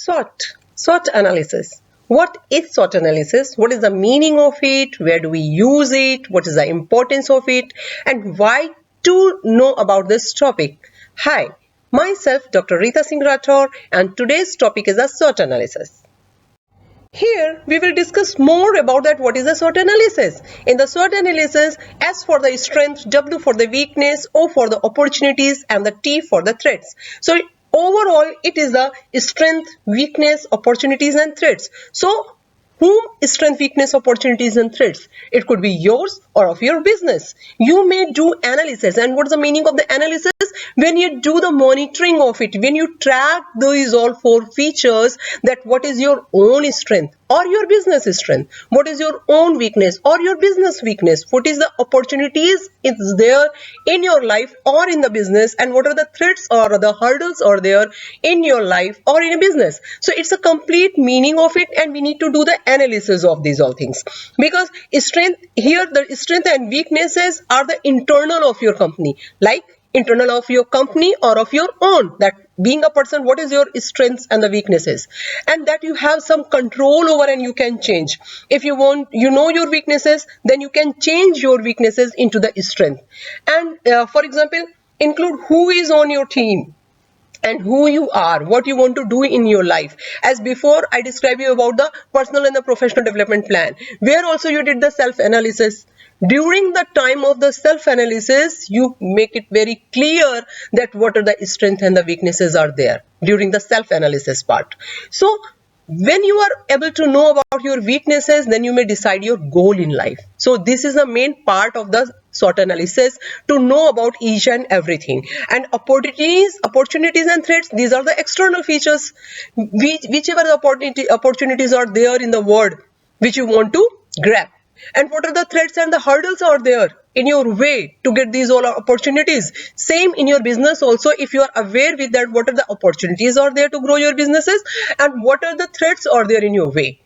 SWOT analysis. What is SWOT analysis? What is the meaning of it? Where do we use it? What is the importance of it? And why to know about this topic? Hi, myself Dr. Rita Singh Rathore, and today's topic is a SWOT analysis. Here we will discuss more about that what is a SWOT analysis. In the SWOT analysis, S for the strength, W for the weakness, O for the opportunities, and the T for the threats. So overall it is the strength, weakness, opportunities and threats. So whom strength, weakness, opportunities and threats? It could be yours or of your business. You may do analysis, and what's the meaning of the analysis? When you do the monitoring of it, when you track these all four features, that what is your own strength or your business strength, what is your own weakness or your business weakness, what is the opportunities is there in your life or in the business, and what are the threats or the hurdles are there in your life or in a business. So it's a complete meaning of it, and we need to do the analysis of these all things, because strength here, the strength and weaknesses are the internal of your company, like internal of your company or of your own, that being a person, what is your strengths and the weaknesses, and that you have some control over and you can change. If you want, you know your weaknesses, then you can change your weaknesses into the strength. And for example, include who is on your team and who you are, what you want to do in your life. As before, I described you about the personal and the professional development plan, where also you did the self-analysis. During the time of the self-analysis, you make it very clear that what are the strengths and the weaknesses are there during the self-analysis part. So when you are able to know about your weaknesses, then you may decide your goal in life. So this is the main part of the SWOT analysis, to know about each and everything. And opportunities and threats, these are the external features, whichever the opportunities are there in the world which you want to grab. And what are the threats and the hurdles are there in your way to get these all opportunities. Same in your business also, if you are aware with that, what are the opportunities are there to grow your businesses, and what are the threats are there in your way,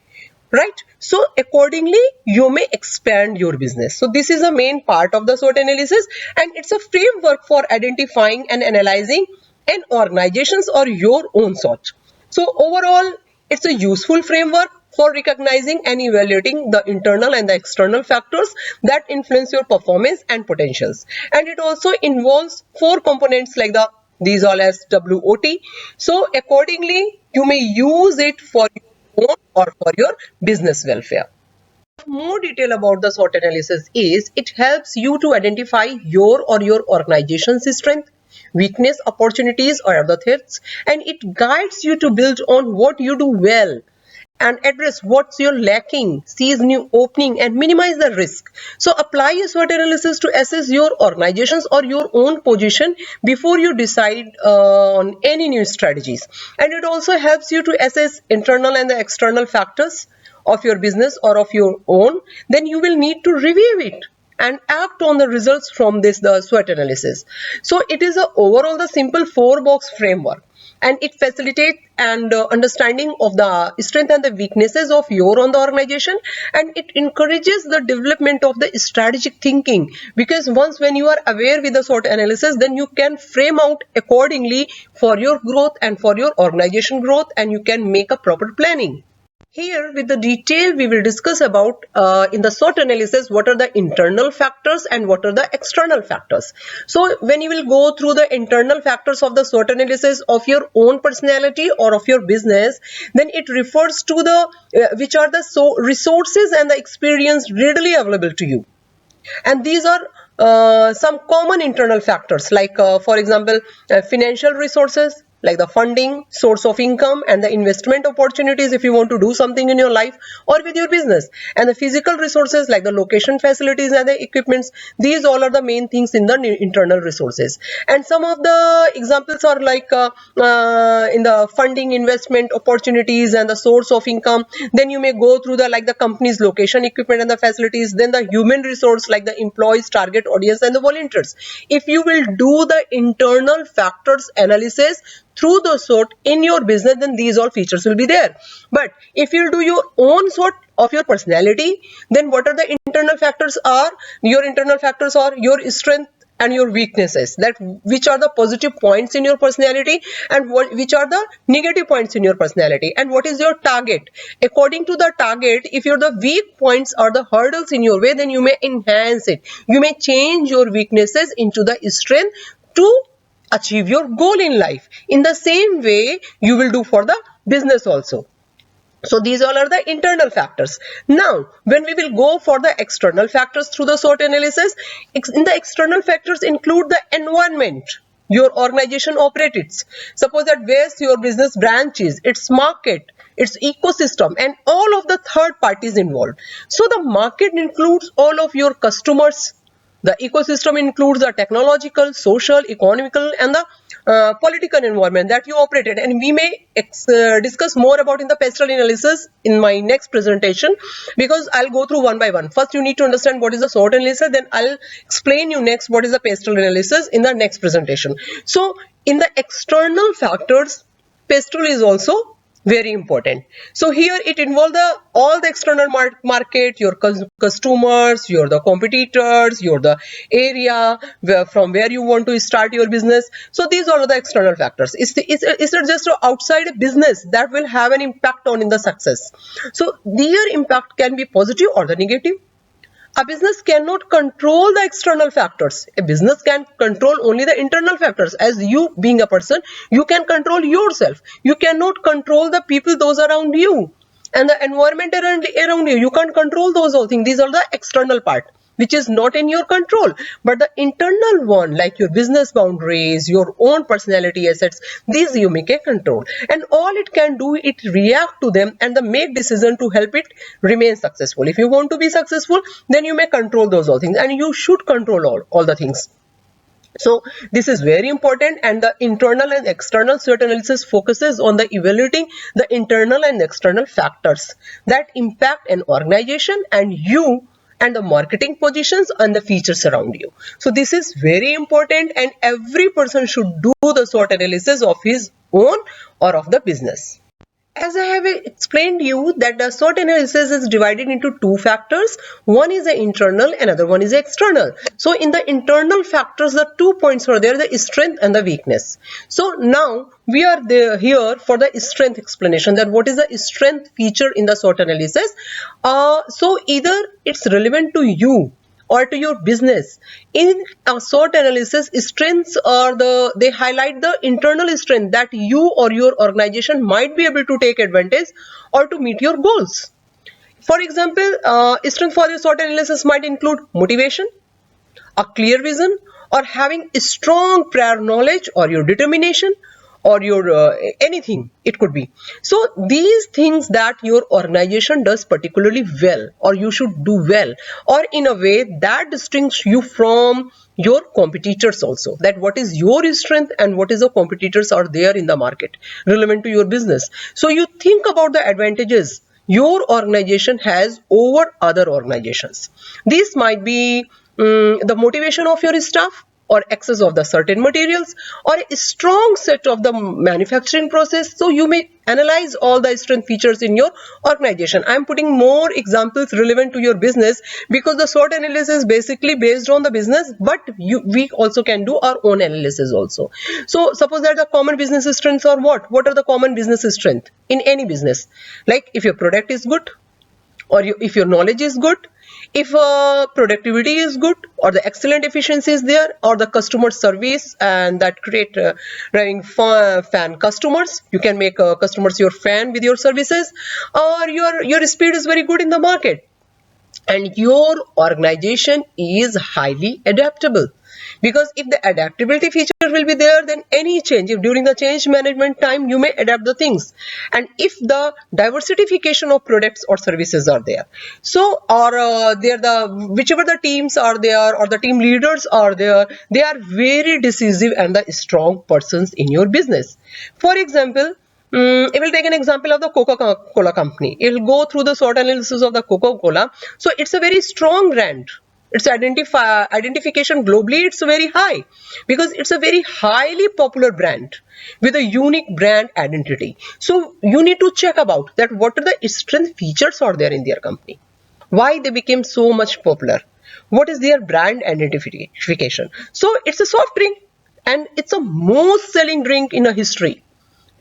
right? So accordingly you may expand your business. So this is the main part of the SWOT analysis, and it's a framework for identifying and analyzing an organization's or your own SWOT. So overall it's a useful framework for recognizing and evaluating the internal and the external factors that influence your performance and potentials. And it also involves four components like these all as SWOT. So accordingly you may use it for your own or for your business welfare. More detail about the SWOT analysis is it helps you to identify your or your organization's strength, weakness, opportunities or other threats, and it guides you to build on what you do well and address what's you're lacking, seize new opening and minimize the risk. So apply a SWOT analysis to assess your organizations or your own position before you decide on any new strategies. And it also helps you to assess internal and the external factors of your business or of your own. Then you will need to review it and act on the results from the SWOT analysis. So it is overall the simple 4-box framework, and it facilitates and understanding of the strength and the weaknesses of your own organization, and it encourages the development of the strategic thinking, because once when you are aware with the SWOT analysis, then you can frame out accordingly for your growth and for your organization growth, and you can make a proper planning. Here with the detail we will discuss about in the SWOT analysis what are the internal factors and what are the external factors. So when you will go through the internal factors of the SWOT analysis of your own personality or of your business, then it refers to the which are the resources and the experience readily available to you. And these are some common internal factors like for example financial resources, like the funding, source of income and the investment opportunities if you want to do something in your life or with your business, and the physical resources like the location, facilities and the equipments. These all are the main things in the internal resources. And some of the examples are like in the funding, investment opportunities and the source of income. Then you may go through the like the company's location, equipment and the facilities. Then the human resource like the employees, target audience and the volunteers. If you will do the internal factors analysis through the SWOT in your business, then these all features will be there. But if you do your own SWOT of your personality, then what are the internal factors are? Your internal factors are your strength and your weaknesses, that which are the positive points in your personality and which are the negative points in your personality, and what is your target. According to the target, if your the weak points are the hurdles in your way, then you may enhance it. You may change your weaknesses into the strength to achieve your goal in life. In the same way you will do for the business also. So these all are the internal factors. Now, when we will go for the external factors through the SWOT analysis, in the external factors include the environment your organization operates. Suppose that where your business branch is, its market, its ecosystem, and all of the third parties involved. So the market includes all of your customers. The ecosystem includes the technological, social, economical, and the political environment that you operate in, and we may discuss more about in the pestle analysis in my next presentation, because I'll go through one by one. First, you need to understand what is the SWOT analysis, then I'll explain you next what is the pestle analysis in the next presentation. So, in the external factors, pestle is also very important. So here it involves all the external market, your customers, your the competitors, your the area from where you want to start your business. So these are the external factors. Is it just outside a business that will have an impact on in the success? So their impact can be positive or the negative. A business cannot control the external factors. A business can control only the internal factors. As you being a person, you can control yourself. You cannot control the people, those around you, and the environment around you. You can't control those all things. These are the external part, which is not in your control. But the internal one, like your business boundaries, your own personality assets, these you make a control. And all it can do, it react to them and the make decision to help it remain successful. If you want to be successful, then you may control those all things, and you should control all the things. So this is very important, and the internal and external SWOT analysis focuses on the evaluating the internal and external factors that impact an organization and you, and the marketing positions and the features around you. So this is very important, and every person should do the SWOT analysis of his own or of the business. As I have explained you that the SWOT analysis is divided into two factors. One is the internal, another one is the external. So in the internal factors, the 2 points are there, the strength and the weakness. So now we are here for the strength explanation, that what is the strength feature in the SWOT analysis. So either it's relevant to you or to your business. In a SWOT analysis, strengths are they highlight the internal strength that you or your organization might be able to take advantage or to meet your goals. For example, strength for your SWOT analysis might include motivation, a clear vision, or having strong prior knowledge, or your determination, or your anything it could be. So these things that your organization does particularly well, or you should do well, or in a way that distinguishes you from your competitors also, that what is your strength and what is the competitors are there in the market relevant to your business. So you think about the advantages your organization has over other organizations. This might be the motivation of your staff, or access of the certain materials, or a strong set of the manufacturing process. So you may analyze all the strength features in your organization. I am putting more examples relevant to your business because the SWOT analysis is basically based on the business, but we also can do our own analysis also. So suppose that the common business strengths are what? What are the common business strengths in any business? Like if your product is good, or if your knowledge is good, if productivity is good, or the excellent efficiency is there, or the customer service and that create driving fan customers, you can make customers your fan with your services, or your speed is very good in the market, and your organization is highly adaptable. Because if the adaptability feature will be there, then any change, if during the change management time, you may adapt the things. And if the diversification of products or services are there, so or whichever the teams are there or the team leaders are there, they are very decisive and the strong persons in your business. For example, it will take an example of the Coca-Cola company. It will go through the SWOT analysis of the Coca-Cola. So it's a very strong brand. Its identification globally, it's very high because it's a very highly popular brand with a unique brand identity. So you need to check about that what are the strength features are there in their company. Why they became so much popular. What is their brand identification? So it's a soft drink, and it's a most selling drink in a history.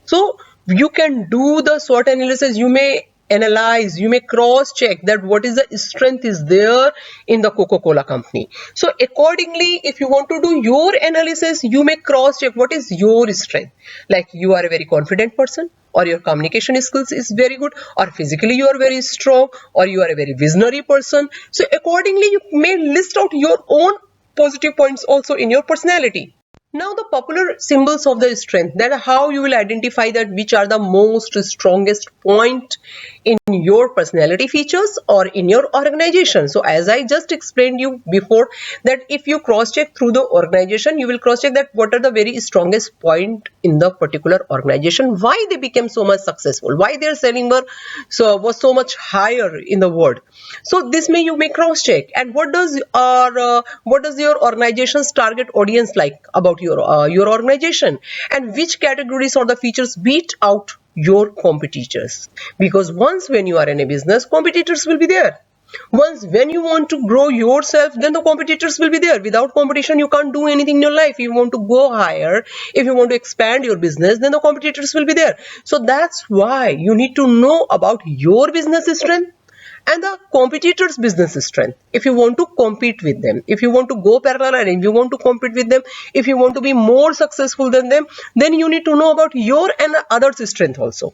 So you can do the SWOT analysis. You may analyze, you may cross check that what is the strength is there in the Coca-Cola company. So accordingly, if you want to do your analysis, you may cross check what is your strength. Like you are a very confident person, or your communication skills is very good, or physically you are very strong, or you are a very visionary person. So accordingly, you may list out your own positive points also in your personality. Now the popular symbols of the strength, that how you will identify that which are the most strongest point in your personality features or in your organization. So as I just explained you before, that if you cross check through the organization, you will cross check that what are the very strongest point in the particular organization, why they became so much successful, why their selling was so much higher in the world. So this may you may cross check, and what does your organization's target audience like about your organization, and which categories or the features beat out your competitors. Because once when you are in a business, competitors will be there. Once when you want to grow yourself, then the competitors will be there. Without competition, you can't do anything in your life. If you want to go higher, if you want to expand your business, then the competitors will be there. So that's why you need to know about your business strength and the competitors' business strength. If you want to compete with them, if you want to go parallel, and if you want to compete with them, if you want to be more successful than them, then you need to know about your and others' strength also.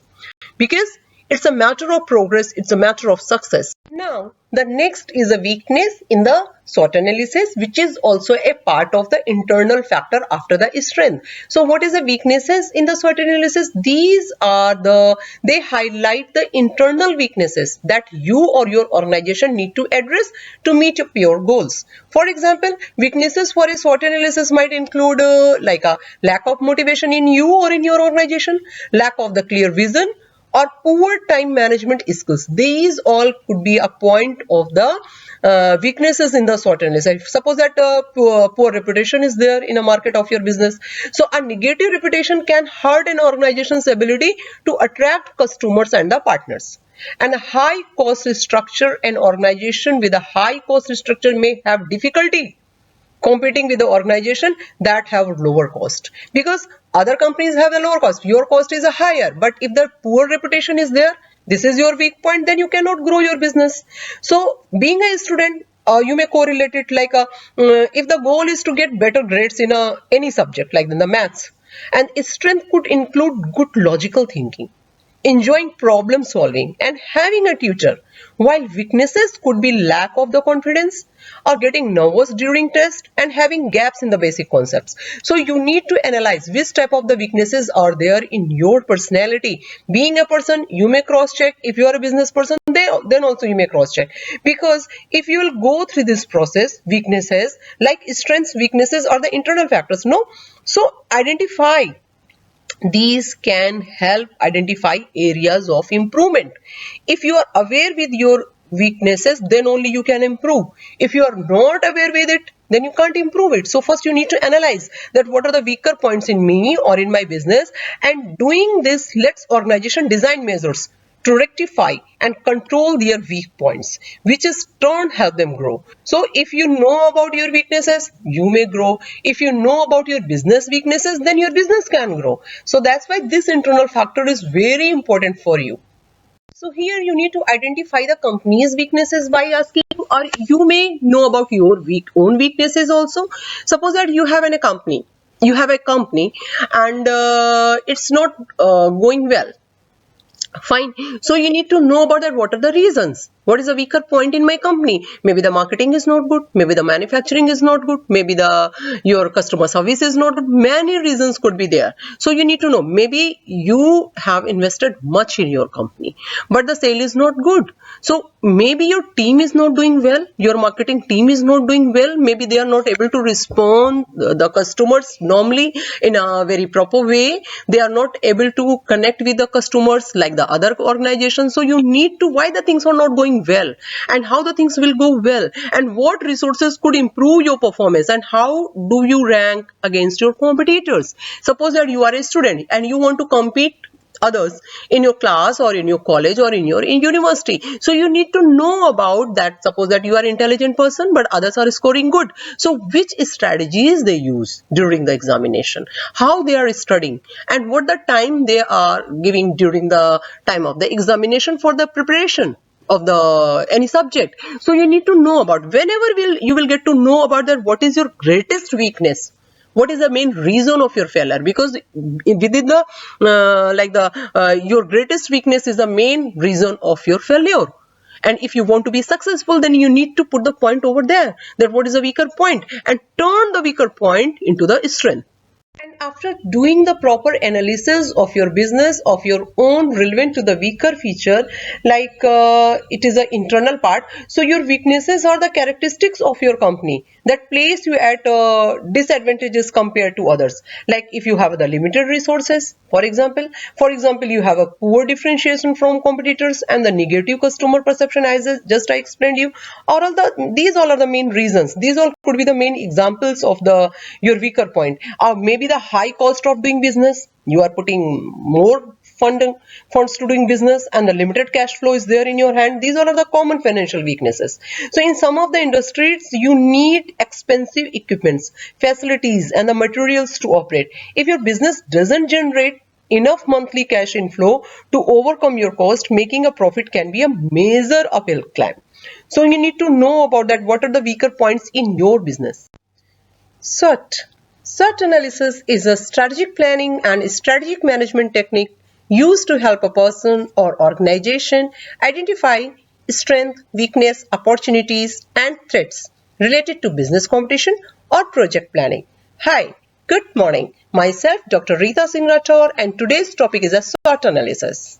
Because it's a matter of progress, it's a matter of success. Now, the next is a weakness in the SWOT analysis, which is also a part of the internal factor after the strength. So what is the weaknesses in the SWOT analysis? They highlight the internal weaknesses that you or your organization need to address to meet your goals. For example, weaknesses for a SWOT analysis might include like a lack of motivation in you or in your organization, lack of the clear vision, or poor time management skills. These all could be a point of the weaknesses in the SWOT analysis. Suppose that poor reputation is there in a market of your business. So a negative reputation can hurt an organization's ability to attract customers and the partners. And a high cost structure, an organization with a high cost structure may have difficulty competing with the organization that have lower cost, because other companies have a lower cost, your cost is a higher. But if the poor reputation is there, this is your weak point, then you cannot grow your business. So being a student, you may correlate it like if the goal is to get better grades in any subject, like in the maths, and strength could include good logical thinking, enjoying problem solving, and having a tutor, while weaknesses could be lack of the confidence or getting nervous during test and having gaps in the basic concepts. So you need to analyze which type of the weaknesses are there in your personality. Being a person, you may cross check. If you are a business person, then also you may cross check, because if you will go through this process, weaknesses like strengths, weaknesses are the internal factors, no? So identify. These can help identify areas of improvement. If you are aware with your weaknesses, then only you can improve. If you are not aware with it, then you can't improve it. So first you need to analyze that what are the weaker points in me or in my business, and doing this, let's organization design measures to rectify and control their weak points, which is turn help them grow. So if you know about your weaknesses, you may grow. If you know about your business weaknesses, then your business can grow. So that's why this internal factor is very important for you. So here you need to identify the company's weaknesses by asking, or you may know about your own weaknesses also. Suppose that you have a company, and it's not going well. Fine. So you need to know about that. What are the reasons? What is a weaker point in my company? Maybe the marketing is not good. Maybe the manufacturing is not good. Maybe your customer service is not good. Many reasons could be there. So you need to know. Maybe you have invested much in your company, but the sale is not good. So maybe your team is not doing well. Your marketing team is not doing well. Maybe they are not able to respond the customers normally in a very proper way. They are not able to connect with the customers like the other organizations. So you need to why the things are not going well, and how the things will go well, and what resources could improve your performance, and how do you rank against your competitors. Suppose that you are a student and you want to compete others in your class or in your college or in your university. So you need to know about that. Suppose that you are an intelligent person but others are scoring good, so which strategies they use during the examination, how they are studying, and what the time they are giving during the time of the examination for the preparation of the any subject. So you need to know about, whenever you will get to know about that, what is your greatest weakness, what is the main reason of your failure, because within the your greatest weakness is the main reason of your failure. And if you want to be successful, then you need to put the point over there, that what is the weaker point, and turn the weaker point into the strength. And after doing the proper analysis of your business, of your own relevant to the weaker feature, it is the internal part. So your weaknesses are the characteristics of your company that place you at disadvantages compared to others. Like if you have the limited resources, for example, you have a poor differentiation from competitors and the negative customer perception, as I explained you. These all are the main reasons. These all could be the main examples of the your weaker point. Or maybe the high cost of doing business. You are putting more funds to doing business and the limited cash flow is there in your hand. These all are the common financial weaknesses. So in some of the industries, you need expensive equipments, facilities, and the materials to operate. If your business doesn't generate enough monthly cash inflow to overcome your cost, making a profit can be a major uphill climb. So you need to know about that. What are the weaker points in your business? SWOT. SWOT analysis is a strategic planning and strategic management technique used to help a person or organization identify strength, weakness, opportunities, and threats related to business competition or project planning. Hi, good morning. Myself, Dr. Rita Singh Rathore, and today's topic is a SWOT analysis.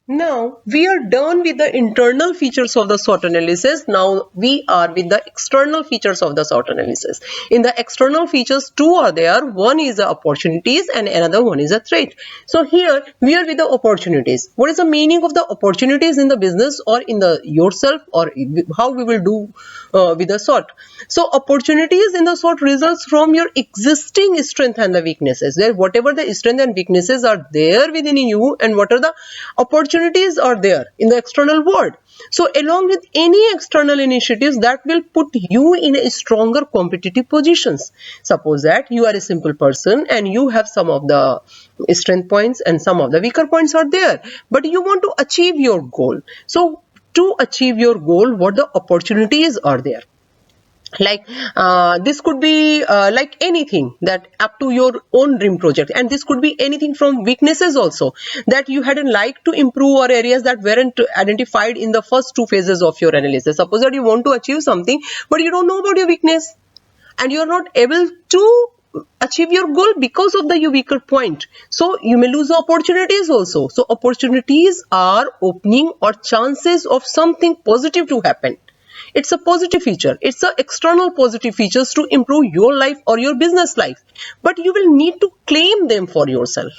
Now we are done with the internal features of the SWOT analysis. Now we are with the external features of the SWOT analysis. In the external features, two are there. One is the opportunities and another one is a threat. So here we are with the opportunities. What is the meaning of the opportunities in the business or in the yourself, or how we will do with the SWOT? So opportunities in the SWOT results from your existing strength and the weaknesses. Where whatever the strength and weaknesses are there within you, and what are the opportunities are there in the external world. So along with any external initiatives that will put you in a stronger competitive positions. Suppose that you are a simple person and you have some of the strength points and some of the weaker points are there, but you want to achieve your goal. So to achieve your goal, what the opportunities are there? This could be like anything that up to your own dream project, and this could be anything from weaknesses also that you hadn't like to improve, or areas that weren't identified in the first two phases of your analysis. Suppose that you want to achieve something but you don't know about your weakness and you're not able to achieve your goal because of the your weaker point, so you may lose the opportunities also. So opportunities are opening or chances of something positive to happen. It's a positive feature. It's the external positive features to improve your life or your business life. But you will need to claim them for yourself.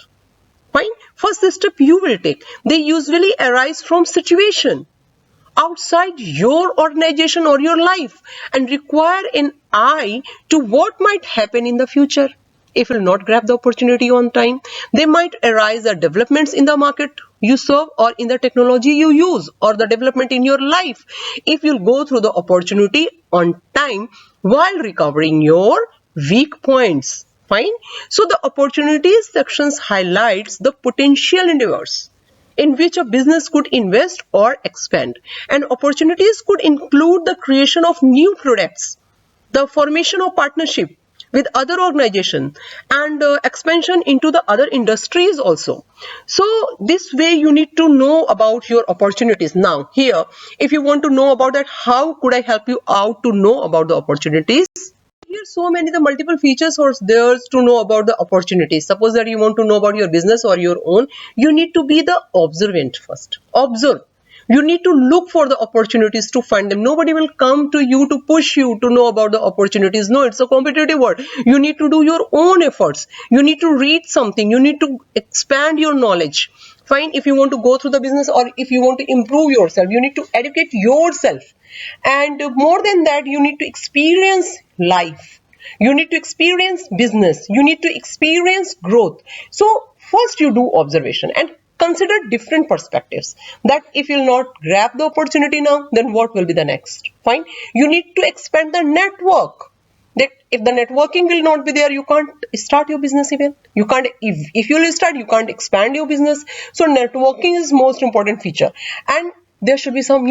Fine. First step you will take. They usually arise from situation outside your organization or your life and require an eye to what might happen in the future. If you will not grab the opportunity on time, they might arise the developments in the market you serve or in the technology you use or the development in your life. If you'll go through the opportunity on time while recovering your weak points. Fine. So the opportunities sections highlights the potential endeavors in which a business could invest or expand. And opportunities could include the creation of new products, the formation of partnership with other organizations, and expansion into the other industries also. So this way you need to know about your opportunities. Now here, if you want to know about that, how could I help you out to know about the opportunities? Here so many the multiple features are there to know about the opportunities. Suppose that you want to know about your business or your own, you need to be the observant first. Observe. You need to look for the opportunities to find them. Nobody will come to you to push you to know about the opportunities. No, it's a competitive world. You need to do your own efforts. You need to read something. You need to expand your knowledge. Fine. If you want to go through the business or if you want to improve yourself, you need to educate yourself. And more than that, you need to experience life. You need to experience business. You need to experience growth. So first you do observation, and consider different perspectives, that if you'll not grab the opportunity now, then what will be the next? Fine. You need to expand the network. That if the networking will not be there, you can't start your business even. You can't, if you will start, you can't expand your business. So networking is most important feature. And there should be some,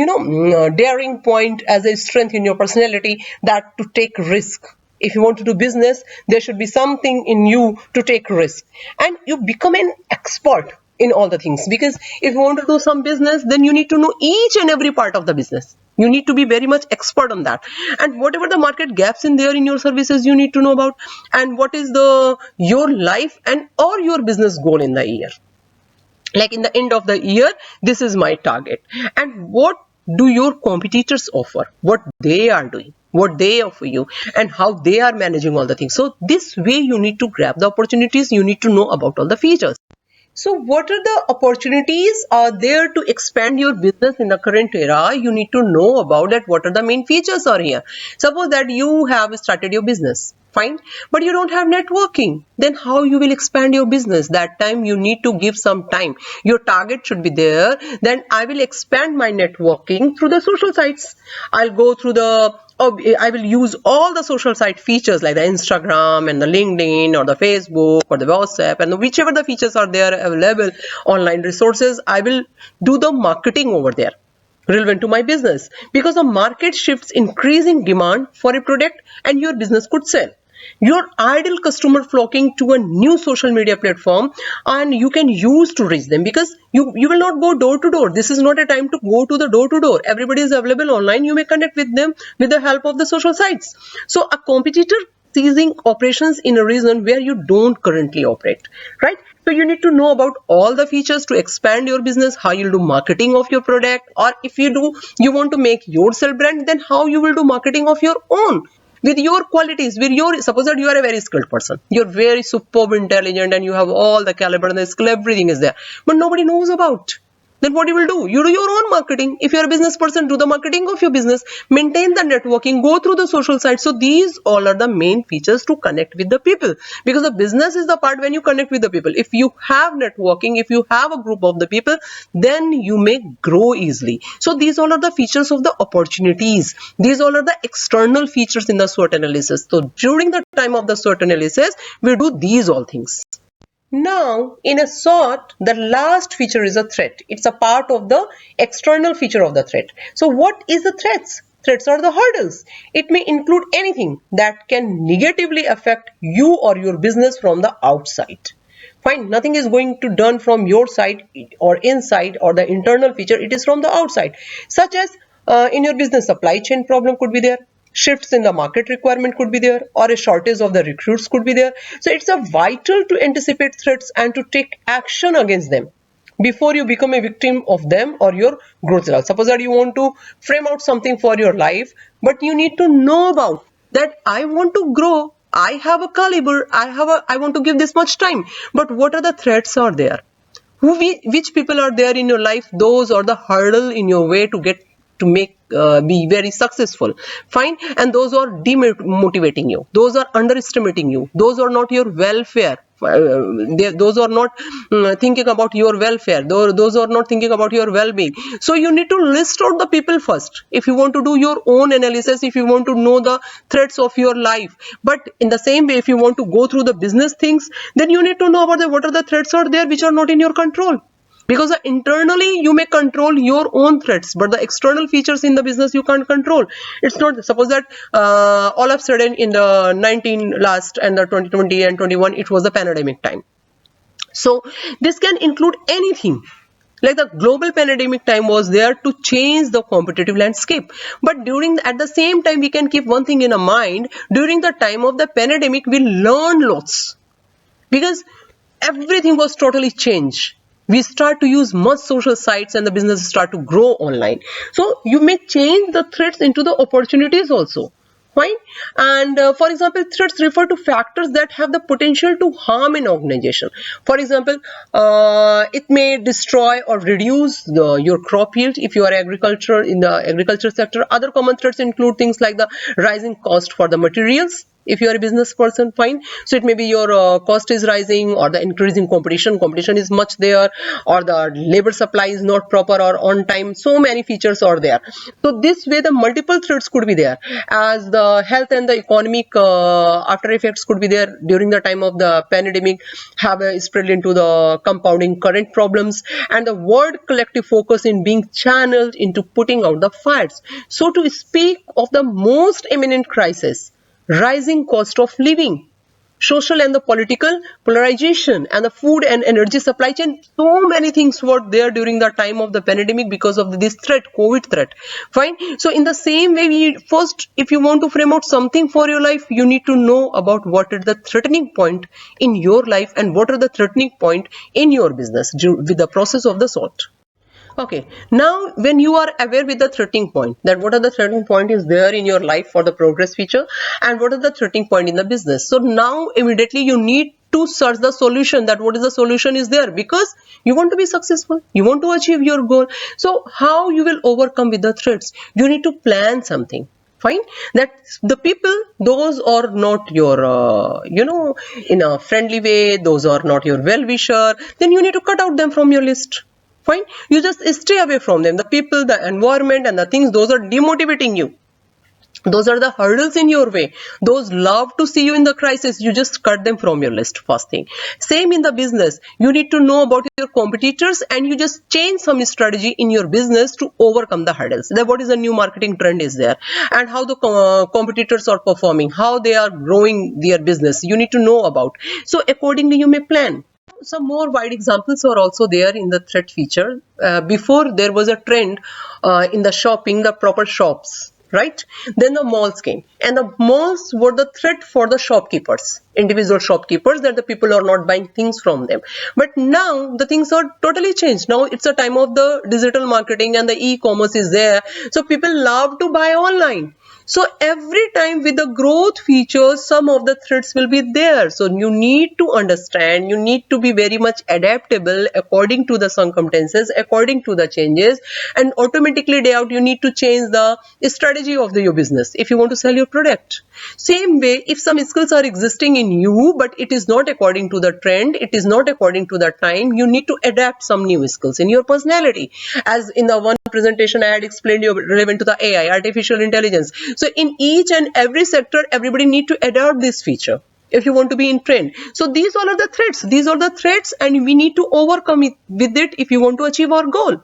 daring point as a strength in your personality, that to take risk. If you want to do business, there should be something in you to take risk. And you become an expert in all the things, because if you want to do some business, then you need to know each and every part of the business. You need to be very much expert on that, and whatever the market gaps in there in your services, you need to know about, and what is the your life and or your business goal in the year. Like in the end of the year, this is my target, and what do your competitors offer, what they are doing, what they offer you, and how they are managing all the things. So this way you need to grab the opportunities, you need to know about all the features. So what are the opportunities are there to expand your business in the current era? You need to know about that. What are the main features are here? Suppose that you have started your business, fine, but you don't have networking. Then how you will expand your business? That time you need to give some time. Your target should be there. Then I will expand my networking through the social sites. I'll go through I will use all the social site features like the Instagram and the LinkedIn or the Facebook or the WhatsApp, and whichever the features are there available, online resources, I will do the marketing over there relevant to my business, because the market shifts increasing demand for a product and your business could sell. Your ideal customer flocking to a new social media platform, and you can use to reach them, because you will not go door to door. This is not a time to go to the door to door. Everybody is available online. You may connect with them with the help of the social sites. So a competitor seizing operations in a region where you don't currently operate, right? So you need to know about all the features to expand your business, how you'll do marketing of your product, or if you want to make yourself brand, then how you will do marketing of your own with your qualities, with your, suppose that you are a very skilled person, you're very superb intelligent, and you have all the caliber and the skill, everything is there, but nobody knows about. Then what you will do? You do your own marketing. If you're a business person, do the marketing of your business, maintain the networking, go through the social sites. So these all are the main features to connect with the people, because the business is the part when you connect with the people. If you have networking, if you have a group of the people, then you may grow easily. So these all are the features of the opportunities. These all are the external features in the SWOT analysis. So during the time of the SWOT analysis, we do these all things. Now, in a SWOT, the last feature is a threat. It's a part of the external feature of the threat. So what is the threats? Threats are the hurdles. It may include anything that can negatively affect you or your business from the outside. Fine, nothing is going to done from your side or inside or the internal feature. It is from the outside. Such as in your business, supply chain problem could be there. Shifts in the market requirement could be there, or a shortage of the recruits could be there. So it's a vital to anticipate threats and to take action against them before you become a victim of them or your growth results. Suppose that you want to frame out something for your life, but you need to know about that. I want to grow. I have a caliber. I want to give this much time. But what are the threats are there? Which people are there in your life? Those are the hurdle in your way to get to make be very successful. Fine, and those are demotivating you, those are underestimating you, those are not your welfare. Those are not thinking about your welfare, those are not thinking about your well-being. So you need to list out the people first if you want to do your own analysis, if you want to know the threats of your life. But in the same way, if you want to go through the business things, then you need to know about what are the threats are there which are not in your control. Because internally you may control your own threats, but the external features in the business you can't control. It's not, suppose that all of a sudden in the 19 last and the 2020 and 21, it was the pandemic time. So this can include anything. Like the global pandemic time was there to change the competitive landscape. But at the same time, we can keep one thing in our mind. During the time of the pandemic, we learned lots, because everything was totally changed. We start to use much social sites and the business start to grow online. So you may change the threats into the opportunities also. Fine. And for example, threats refer to factors that have the potential to harm an organization. For example, it may destroy or reduce your crop yield if you are in the agriculture sector. Other common threats include things like the rising cost for the materials, If you are a business person, fine. So it may be your cost is rising, or the increasing competition is much there, or the labor supply is not proper or on time. So many features are there. So this way the multiple threats could be there, as the health and the economic after effects could be there during the time of the pandemic, have spread into the compounding current problems, and the world collective focus in being channeled into putting out the fires. So to speak of the most imminent crisis, rising cost of living, social and the political polarization, and the food and energy supply chain. So many things were there during the time of the pandemic because of this threat, COVID threat. Fine. So in the same way, first, if you want to frame out something for your life, you need to know about what is the threatening point in your life and what are the threatening point in your business with the process of the SWOT. Okay, now when you are aware with the threatening point, that what are the threatening point is there in your life for the progress feature, and what are the threatening point in the business. So now immediately you need to search the solution, that what is the solution is there, because you want to be successful, you want to achieve your goal. So how you will overcome with the threats, you need to plan something. Fine, that the people, those are not your in a friendly way, those are not your well-wisher, then you need to cut out them from your list. Fine, you just stay away from them. The people, the environment, and the things, those are demotivating you, those are the hurdles in your way, those love to see you in the crisis, you just cut them from your list. First thing. Same in the business, you need to know about your competitors, and you just change some strategy in your business to overcome the hurdles. That what is the new marketing trend is there, and how the competitors are performing, how they are growing their business, you need to know about. So accordingly you may plan. Some more wide examples are also there in the threat feature. Before, there was a trend in the shopping, the proper shops, right? Then the malls came, and the malls were the threat for the shopkeepers, individual shopkeepers, that the people are not buying things from them. But now the things are totally changed. Now it's a time of the digital marketing, and the e-commerce is there, so people love to buy online. So every time with the growth features, some of the threats will be there. So you need to understand, you need to be very much adaptable according to the circumstances, according to the changes, and automatically day out you need to change the strategy of your business if you want to sell your product. Same way, if some skills are existing in you, but it is not according to the trend, it is not according to the time, you need to adapt some new skills in your personality. As in the one presentation I had explained you relevant to the AI, artificial intelligence. So in each and every sector, everybody need to adopt this feature if you want to be in trend. So these all are the threats. These are the threats, and we need to overcome it with it if you want to achieve our goal.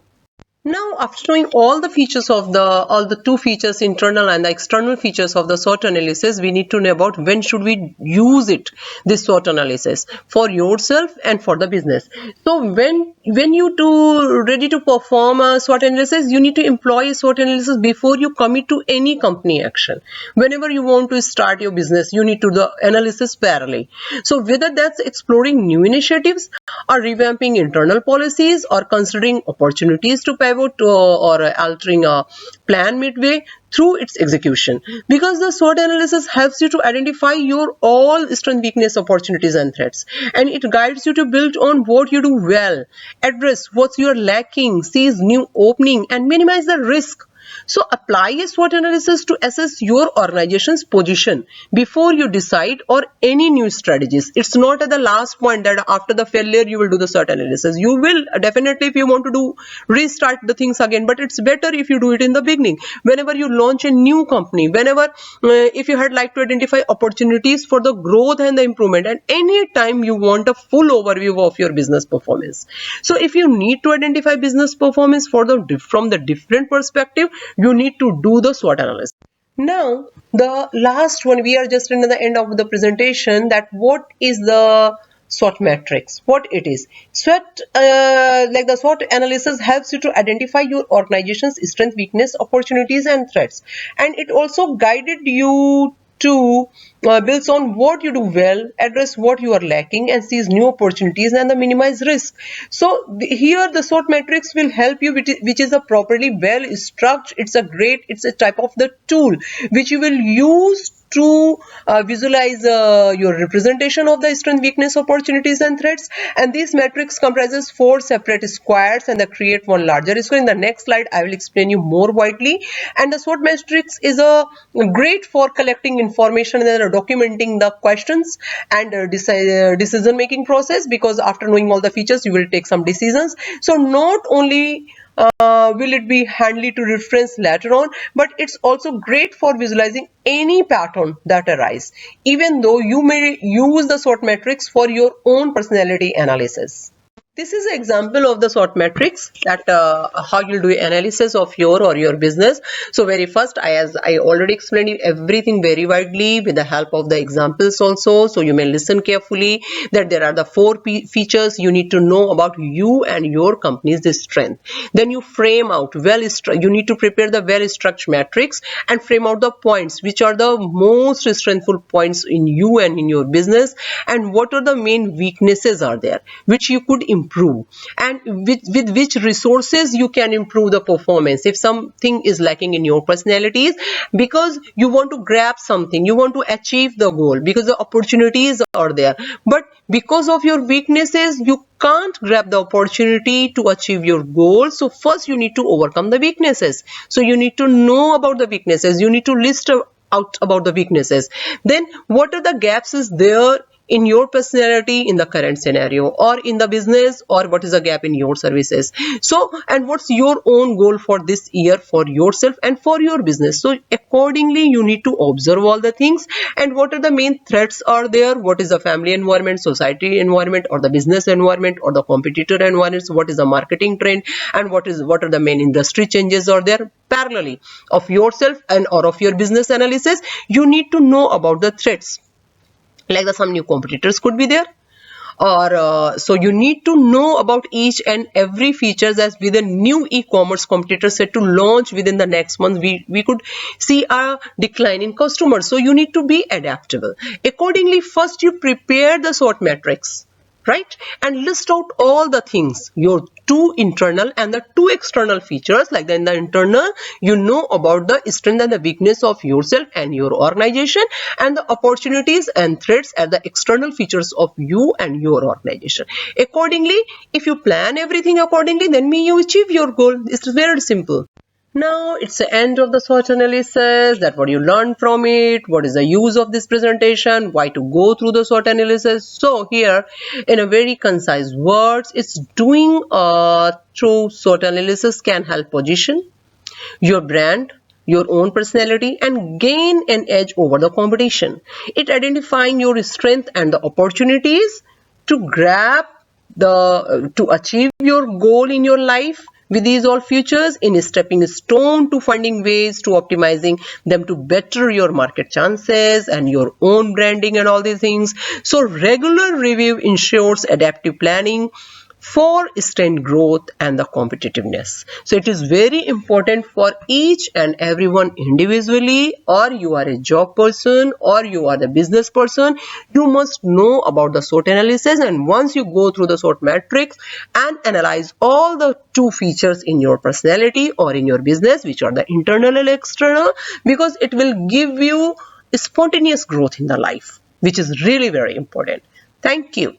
Now, after knowing all the features of all the two features, internal and the external features of the SWOT analysis, we need to know about when should we use it, this SWOT analysis, for yourself and for the business. So when you ready to perform a SWOT analysis, you need to employ a SWOT analysis before you commit to any company action. Whenever you want to start your business, you need to do the analysis parallelly. So whether that's exploring new initiatives, or revamping internal policies, or considering opportunities to pivot or altering a plan midway through its execution, because the SWOT analysis helps you to identify your all strength, weakness, opportunities, and threats, and it guides you to build on what you do well, address what you are lacking, seize new opening, and minimize the risk. So apply a SWOT analysis to assess your organization's position before you decide or any new strategies. It's not at the last point that after the failure you will do the SWOT analysis. You will definitely, if you want to restart the things again, but it's better if you do it in the beginning. Whenever you launch a new company, whenever if you had like to identify opportunities for the growth and the improvement, and any time you want a full overview of your business performance. So if you need to identify business performance from the different perspective, you need to do the SWOT analysis. Now, the last one, we are just in the end of the presentation, that what is the SWOT metrics, what it is. Like the SWOT analysis helps you to identify your organization's strength, weakness, opportunities, and threats, and it also guided you to builds on what you do well, address what you are lacking, and seize new opportunities and the minimize risk. So here the SWOT metrics will help you, which is a properly well structured. It's a type of the tool which you will use to visualize your representation of the strength, weakness, opportunities and threats. And these metrics comprises 4 separate squares and they create one larger square. In the next slide I will explain you more widely. And the SWOT matrix is a great for collecting information and documenting the questions and decision making process, because after knowing all the features you will take some decisions. So not only will it be handy to reference later on, but it's also great for visualizing any pattern that arise, even though you may use the SWOT matrix for your own personality analysis. This is an example of the SWOT matrix, that how you'll do analysis of your business. So very first, as I already explained you everything very widely with the help of the examples also. So you may listen carefully, that there are the 4 features you need to know about you and your company's strength. Then you frame out you need to prepare the well-structured matrix and frame out the points which are the most strengthful points in you and in your business, and what are the main weaknesses are there which you could improve, and with which resources you can improve the performance if something is lacking in your personalities, because you want to grab something, you want to achieve the goal, because the opportunities are there, but because of your weaknesses you can't grab the opportunity to achieve your goal. So first you need to overcome the weaknesses. So you need to know about the weaknesses, you need to list out about the weaknesses. Then what are the gaps is there in your personality in the current scenario or in the business, or what is the gap in your services. So, and what's your own goal for this year for yourself and for your business. So accordingly you need to observe all the things, and what are the main threats are there, what is the family environment, society environment, or the business environment, or the competitor environment, so what is the marketing trend, and what are the main industry changes are there. Parallelly of yourself and or of your business analysis, you need to know about the threats, like some new competitors could be there, or so you need to know about each and every features. As with a new e-commerce competitor set to launch within the next month, we could see a decline in customers, so you need to be adaptable. Accordingly, first you prepare the SWOT matrix, right, and list out all the things, your 2 internal and the 2 external features. Like in the internal, you know about the strength and the weakness of yourself and your organization, and the opportunities and threats are the external features of you and your organization. Accordingly, if you plan everything accordingly, then may you achieve your goal. It's very simple. Now it's the end of the SWOT analysis, that what you learned from it, what is the use of this presentation, why to go through the SWOT analysis. So here in a very concise words, it's doing through SWOT analysis can help position your brand, your own personality, and gain an edge over the competition. It identifying your strength and the opportunities to grab to achieve your goal in your life. With these all features in a stepping stone to finding ways to optimizing them to better your market chances and your own branding and all these things. So regular review ensures adaptive planning for sustained growth and the competitiveness. So it is very important for each and everyone individually, or you are a job person or you are the business person, you must know about the SWOT analysis. And once you go through the SWOT matrix and analyze all the 2 features in your personality or in your business, which are the internal and external, because it will give you spontaneous growth in the life, which is really very important. Thank you.